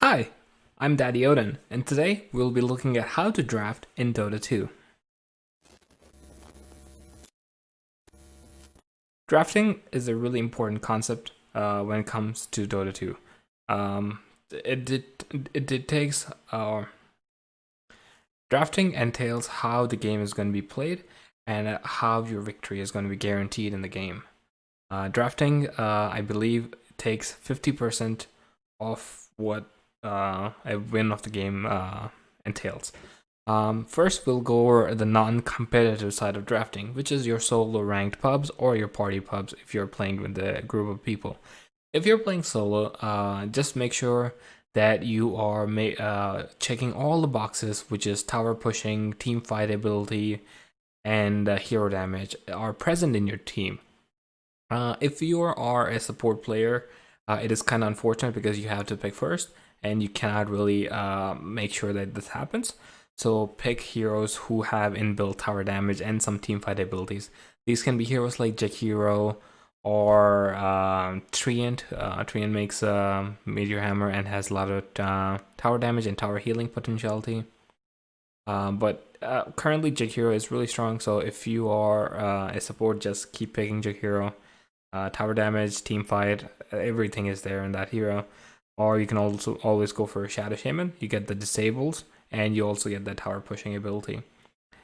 Hi, I'm Daddy Odin, and today we'll be looking at how to draft in Dota 2. Drafting is a really important concept when it comes to Dota 2. It takes drafting entails how the game is going to be played and how your victory is going to be guaranteed in the game. Drafting, I believe, takes 50% of what a win of the game entails. First, we'll go over the non-competitive side of drafting, which is your solo ranked pubs or your party pubs if you're playing with a group of people. If you're playing solo, just make sure that you are checking all the boxes, which is tower pushing, team fight ability, and hero damage are present in your team. If you are a support player, it is kind of unfortunate because you have to pick first and you cannot really make sure that this happens. So pick heroes who have inbuilt tower damage and some teamfight abilities. These can be heroes like Jakiro or Treant. Treant makes Meteor Hammer and has a lot of tower damage and tower healing potentiality. But currently Jakiro is really strong, so if you are a support, just keep picking Jakiro. Tower damage, team fight, everything is there in that hero. Or you can also always go for a Shadow Shaman. You get the disables, and you also get that tower pushing ability.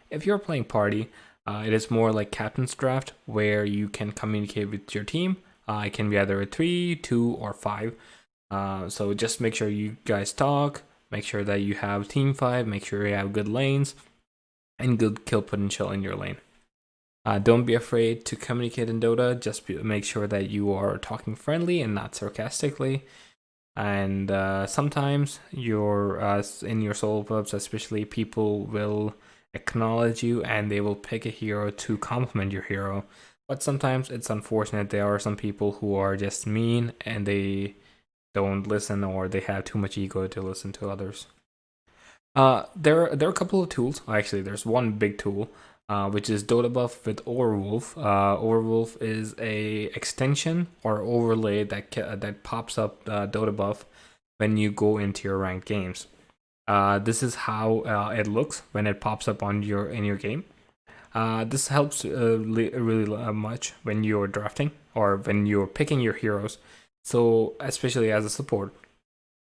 If you're playing party, it is more like Captain's Draft, where you can communicate with your team. It can be either a 3, 2, or 5. So just make sure you guys talk, make sure that you have team fight, make sure you have good lanes, and good kill potential in your lane. Don't be afraid to communicate in Dota. Just make sure that you are talking friendly and not sarcastically. And sometimes you're in your solo pubs, especially, people will acknowledge you and they will pick a hero to complement your hero. But sometimes it's unfortunate. There are some people who are just mean and they don't listen, or they have too much ego to listen to others. There are a couple of tools. Actually, there's one big tool, which is Dota Buff with Overwolf. Overwolf is a extension or overlay that pops up Dota Buff when you go into your ranked games. This is how it looks when it pops up in your game. This helps really much when you're drafting or when you're picking your heroes. So especially as a support,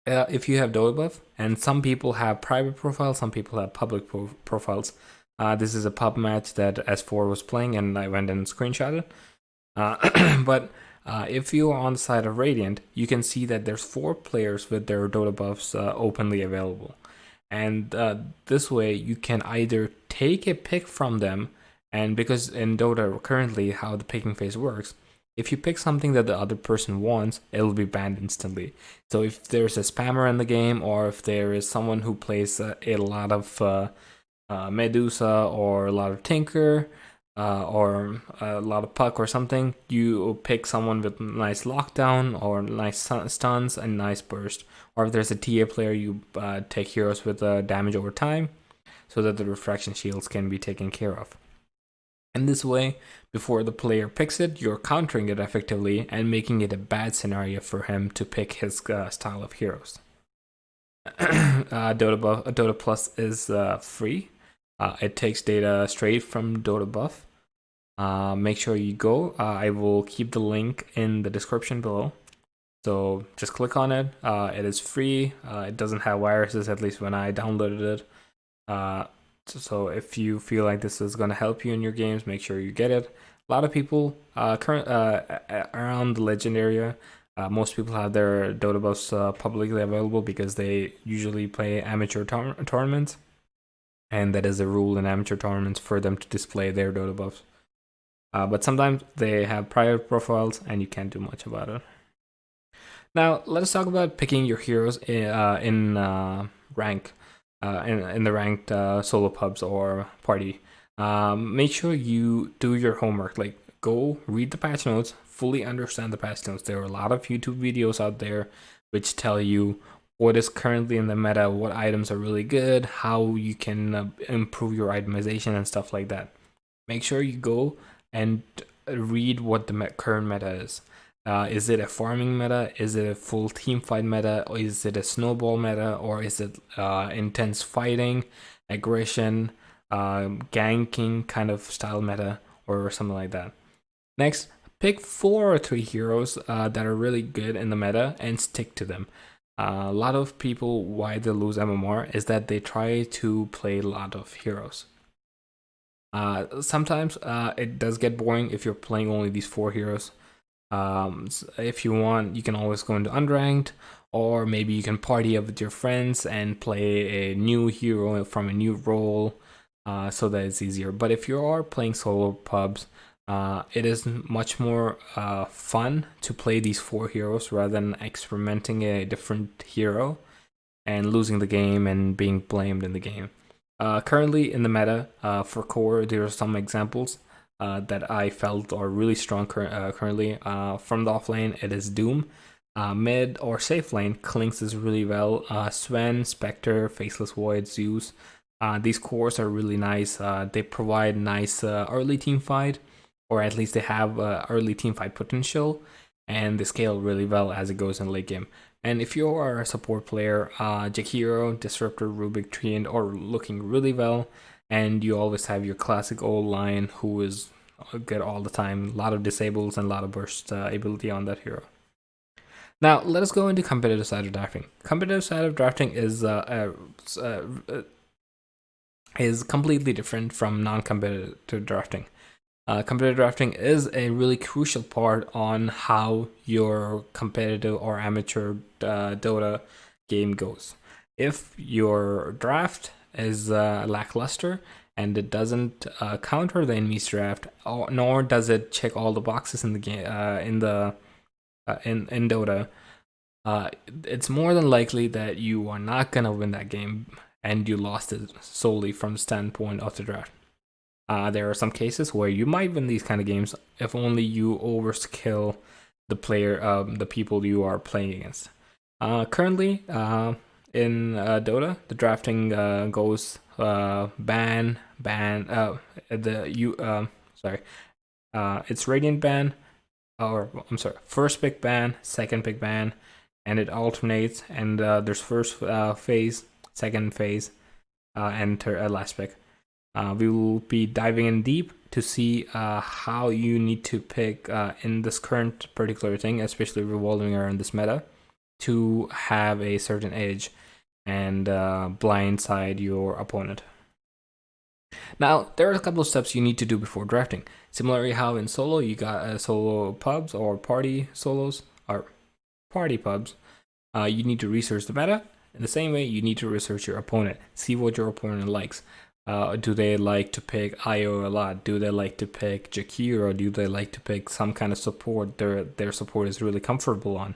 if you have Dota Buff, and some people have private profiles, some people have public profiles. This is a pub match that S4 was playing, and I went and screenshotted. But if you are on the side of Radiant, you can see that there's 4 players with their Dota buffs openly available. And this way, you can either take a pick from them, and because in Dota currently how the picking phase works, if you pick something that the other person wants, it'll be banned instantly. So if there's a spammer in the game, or if there is someone who plays a lot of Medusa or a lot of Tinker or a lot of Puck or something, you pick someone with nice lockdown or nice stuns and nice burst. Or if there's a TA player, you take heroes with damage over time so that the refraction shields can be taken care of. And this way, before the player picks it, you're countering it effectively and making it a bad scenario for him to pick his style of heroes. Dota Plus is free. It takes data straight from Dota Buff. Make sure you go. I will keep the link in the description below. So just click on it. It is free. It doesn't have viruses, at least when I downloaded it. So if you feel like this is going to help you in your games, make sure you get it. A lot of people around the Legend area, most people have their Dota buffs publicly available because they usually play amateur tournaments. And that is a rule in amateur tournaments for them to display their Dota buffs. But sometimes they have private profiles and you can't do much about it. Now, let us talk about picking your heroes in rank. In the ranked solo pubs or party. Make sure you do your homework. Like, go read the patch notes, fully understand the patch notes. There are a lot of YouTube videos out there which tell you what is currently in the meta, what items are really good, how you can improve your itemization and stuff like that. Make sure you go and read what the current meta is. Is it a farming meta? Is it a full team fight meta? Or is it a snowball meta? Or is it intense fighting, aggression, ganking kind of style meta, or something like that? Next, pick 4 or 3 heroes that are really good in the meta and stick to them. A lot of people, why they lose MMR is that they try to play a lot of heroes. Sometimes it does get boring if you're playing only these 4 heroes. If you want, you can always go into unranked, or maybe you can party up with your friends and play a new hero from a new role, so that it's easier. But if you are playing solo pubs, it is much more fun to play these 4 heroes rather than experimenting a different hero and losing the game and being blamed in the game. Currently in the meta, for core, there are some examples that I felt are really strong currently. From the off lane, it is Doom. Mid or safe lane, Klinks is really well. Sven, Spectre, Faceless Void, Zeus. These cores are really nice. They provide nice early team fight, or at least they have early team fight potential, and they scale really well as it goes in late game. And if you are a support player, Jakiro, Disruptor, Rubik, Treant are looking really well, and you always have your classic old line who is good all the time. A lot of disables and a lot of burst ability on that hero. Now let us go into competitive side of drafting. Competitive side of drafting is completely different from non-competitive drafting. Competitive drafting is a really crucial part on how your competitive or amateur Dota game goes. If your draft is lackluster and it doesn't counter the enemy's draft, nor does it check all the boxes in the game in Dota, it's more than likely that you are not gonna win that game and you lost it solely from the standpoint of the draft. There are some cases where you might win these kind of games if only you overskill the player, the people you are playing against. Currently, in Dota, the drafting goes it's Radiant ban, or I'm sorry, first pick ban, second pick ban, and it alternates. And there's first phase, second phase, and last pick. We will be diving in deep to see how you need to pick in this current particular thing, especially revolving around this meta, to have a certain edge and blindside your opponent. Now, there are a couple of steps you need to do before drafting. Similarly, how in solo you got solo pubs or party solos or party pubs, you need to research the meta. In the same way, you need to research your opponent, see what your opponent likes. Do they like to pick IO a lot? Do they like to pick Jakiro? Do they like to pick some kind of support their support is really comfortable on?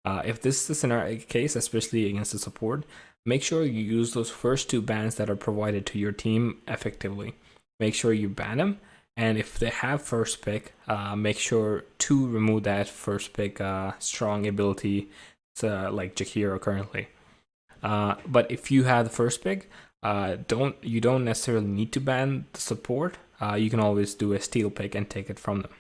If this is a case, especially against the support, make sure you use those first 2 bans that are provided to your team effectively. Make sure you ban them, and if they have first pick, make sure to remove that first pick strong ability, like Jakiro currently. But if you have the first pick, you don't necessarily need to ban the support. You can always do a steal pick and take it from them.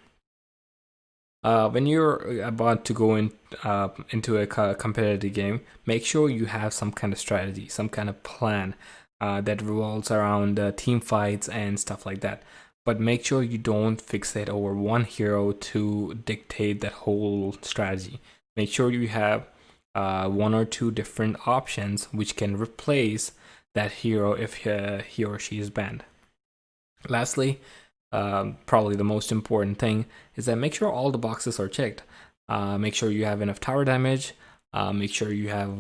When you're about to go into a competitive game, make sure you have some kind of strategy, some kind of plan that revolves around team fights and stuff like that. But make sure you don't fixate over one hero to dictate that whole strategy. Make sure you have 1 or 2 different options which can replace that hero if he or she is banned. Lastly, probably the most important thing is that make sure all the boxes are checked. Make sure you have enough tower damage. Make sure you have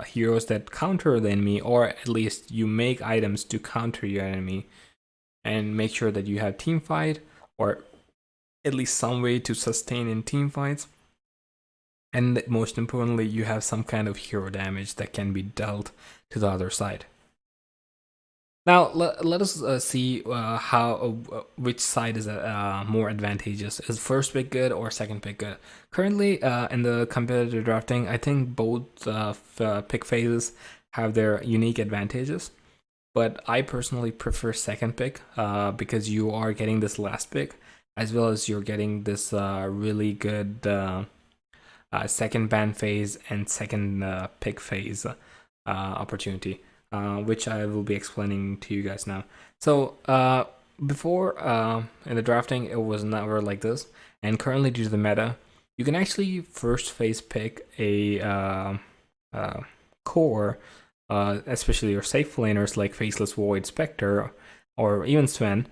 heroes that counter the enemy, or at least you make items to counter your enemy. And make sure that you have team fight, or at least some way to sustain in team fights. And most importantly, you have some kind of hero damage that can be dealt to the other side. Now, let us see which side is more advantageous. Is first pick good or second pick good? Currently, in the competitive drafting, I think both pick phases have their unique advantages. But I personally prefer second pick because you are getting this last pick. as well as you're getting this really good second ban phase and second pick phase opportunity, which I will be explaining to you guys now. So before in the drafting, it was never like this, and currently due to the meta, you can actually first phase pick a core, especially your safe laners like Faceless Void, Spectre, or even Sven.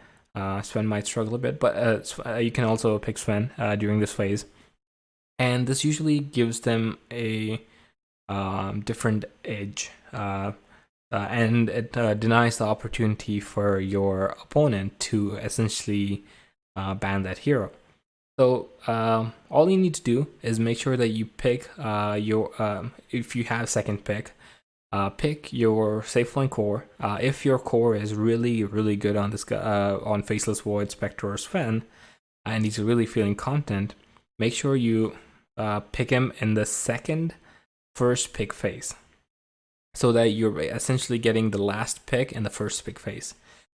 Sven might struggle a bit, but you can also pick Sven during this phase. And this usually gives them a different edge, and it denies the opportunity for your opponent to essentially ban that hero. So all you need to do is make sure that you pick if you have second pick, pick your safe lane core. If your core is really good on this on Faceless Void, Spectre, or Sven, and he's really feeling content, make sure you pick him in the first pick phase, so that you're essentially getting the last pick in the first pick phase.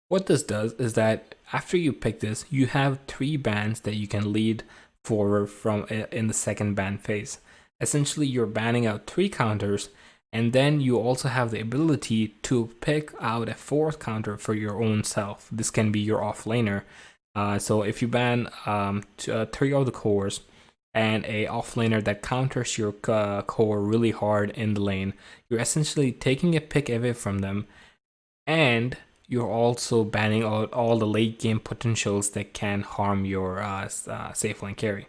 What this does is that after you pick this, you have 3 bans that you can lead forward from in the second ban phase. Essentially, you're banning out 3 counters, and then you also have the ability to pick out a 4th counter for your own self. This can be your offlaner. So if you ban 3 of the cores and a offlaner that counters your core really hard in the lane, you're essentially taking a pick away from them, and you're also banning out all the late game potentials that can harm your safe lane carry.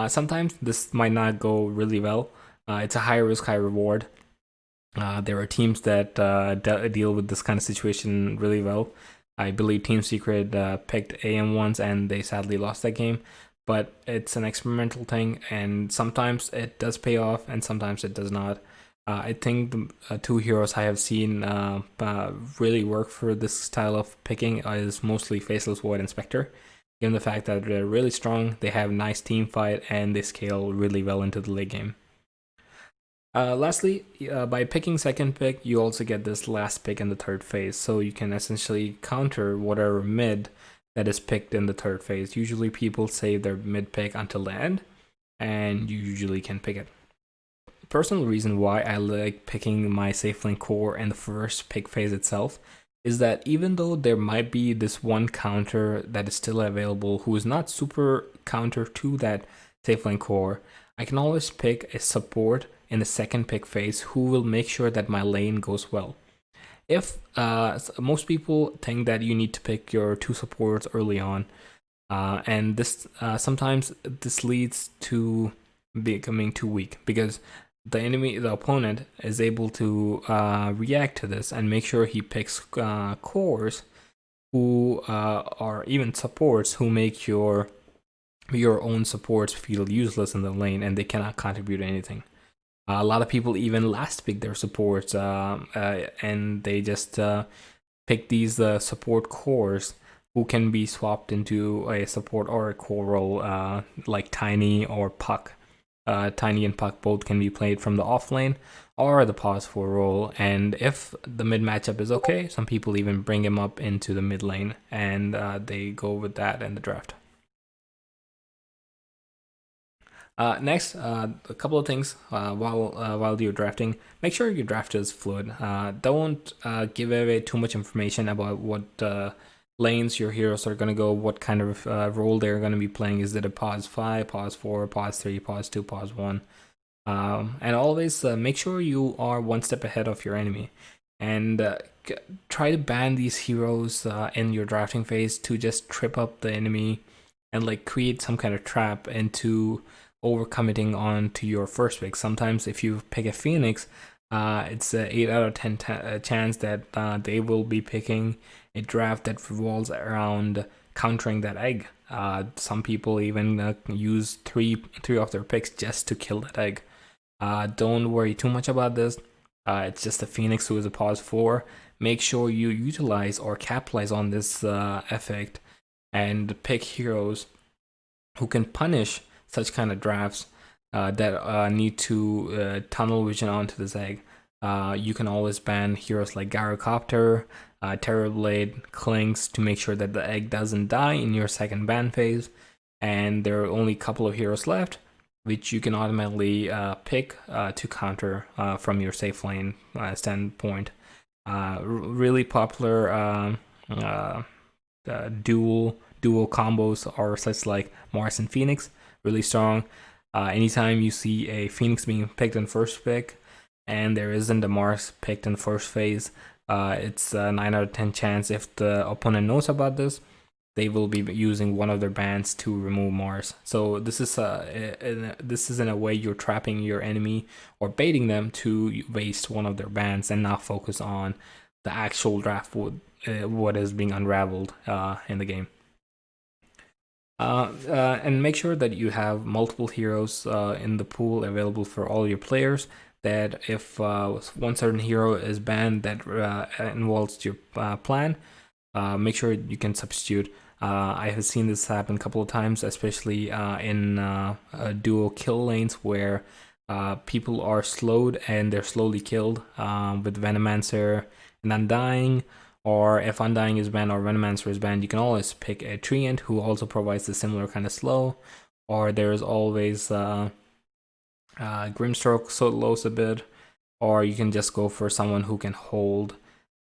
Sometimes this might not go really well. It's a high risk, high reward. There are teams that deal with this kind of situation really well. I believe Team Secret picked AM once and they sadly lost that game. But it's an experimental thing, and sometimes it does pay off and sometimes it does not. I think the 2 heroes I have seen really work for this style of picking is mostly Faceless Void and Spectre. Given the fact that they're really strong, they have nice team fight, and they scale really well into the late game. Lastly, by picking second pick, you also get this last pick in the third phase, so you can essentially counter whatever mid that is picked in the third phase. Usually people save their mid pick until the end, and you usually can pick it. Personal reason why I like picking my safe lane core in the first pick phase itself is that even though there might be this one counter that is still available who is not super counter to that safe lane core, I can always pick a support in the second pick phase who will make sure that my lane goes well. If most people think that you need to pick your 2 supports early on, and this sometimes this leads to becoming too weak, because the opponent is able to react to this and make sure he picks cores who are even supports who make your own supports feel useless in the lane and they cannot contribute anything. A lot of people even last pick their supports and they just pick these support cores who can be swapped into a support or a core role like Tiny or Puck. Tiny and Puck both can be played from the off lane or the pause 4 role, and if the mid matchup is okay, some people even bring him up into the mid lane, and they go with that in the draft. Next, a couple of things while you're drafting. Make sure your draft is fluid. Don't give away too much information about what lanes your heroes are going to go, what kind of role they're going to be playing. Is it a pause 5, pause 4, pause 3, pause 2, pause 1? And always make sure you are one step ahead of your enemy. And try to ban these heroes in your drafting phase to just trip up the enemy and like create some kind of trap into overcommitting on to your first pick. Sometimes if you pick a Phoenix, it's a 8 out of 10 chance that they will be picking a draft that revolves around countering that egg. Some people even use three of their picks just to kill that egg. Don't worry too much about this. It's just a Phoenix who is a pause 4. Make sure you utilize or capitalize on this effect and pick heroes who can punish such kind of drafts that need to tunnel vision onto this egg. You can always ban heroes like Gyrocopter, Terrorblade, Clinks to make sure that the egg doesn't die in your second ban phase. And there are only a couple of heroes left, which you can automatically pick to counter from your safe lane standpoint. Really popular dual combos are such like Mars and Phoenix, really strong. Anytime you see a Phoenix being picked in first pick and there isn't a Mars picked in first phase, it's a 9 out of 10 chance if the opponent knows about this, they will be using one of their bans to remove Mars. So this is in a way you're trapping your enemy or baiting them to waste one of their bans and not focus on the actual draft, what is being unraveled in the game. And make sure that you have multiple heroes in the pool available for all your players, that if one certain hero is banned that involves your plan, make sure you can substitute. I have seen this happen a couple of times, especially in duo kill lanes where people are slowed and they're slowly killed with Venomancer and Undying. Or if Undying is banned or Venomancer is banned, you can always pick a Treant who also provides a similar kind of slow. Or there's always Grimstroke slows a bit. Or you can just go for someone who can hold,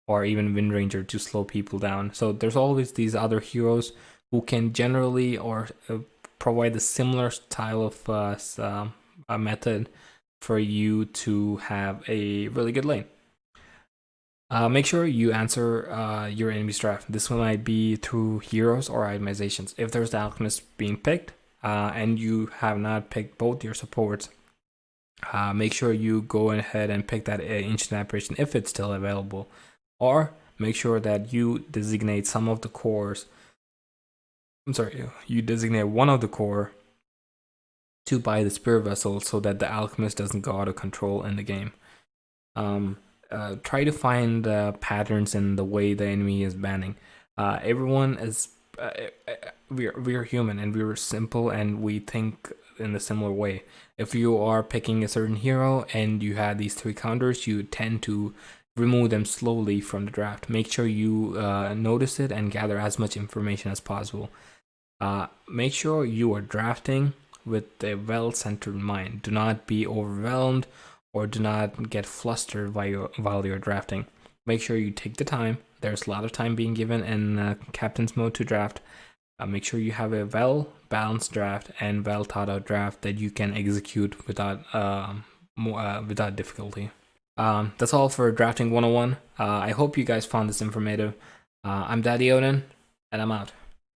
or even Windranger to slow people down. So there's always these other heroes who can generally or provide a similar style of method for you to have a really good lane. Make sure you answer your enemy's draft. This one might be through heroes or itemizations. If there's the Alchemist being picked and you have not picked both your supports, make sure you go ahead and pick that Ancient Apparition if it's still available. Or make sure that you designate some of the cores. You designate one of the core to buy the Spirit Vessel so that the Alchemist doesn't go out of control in the game. Try to find patterns in the way the enemy is banning. Everyone is we're human and we're simple and we think in a similar way. If you are picking a certain hero and you have these 3 counters, you tend to remove them slowly from the draft. Make sure you notice it and gather as much information as possible. Make sure you are drafting with a well-centered mind. Do not be overwhelmed or do not get flustered while you're drafting. Make sure you take the time. There's a lot of time being given in Captain's Mode to draft. Make sure you have a well-balanced draft and well-thought-out draft that you can execute without difficulty. That's all for Drafting 101. I hope you guys found this informative. I'm Daddy Odin, and I'm out.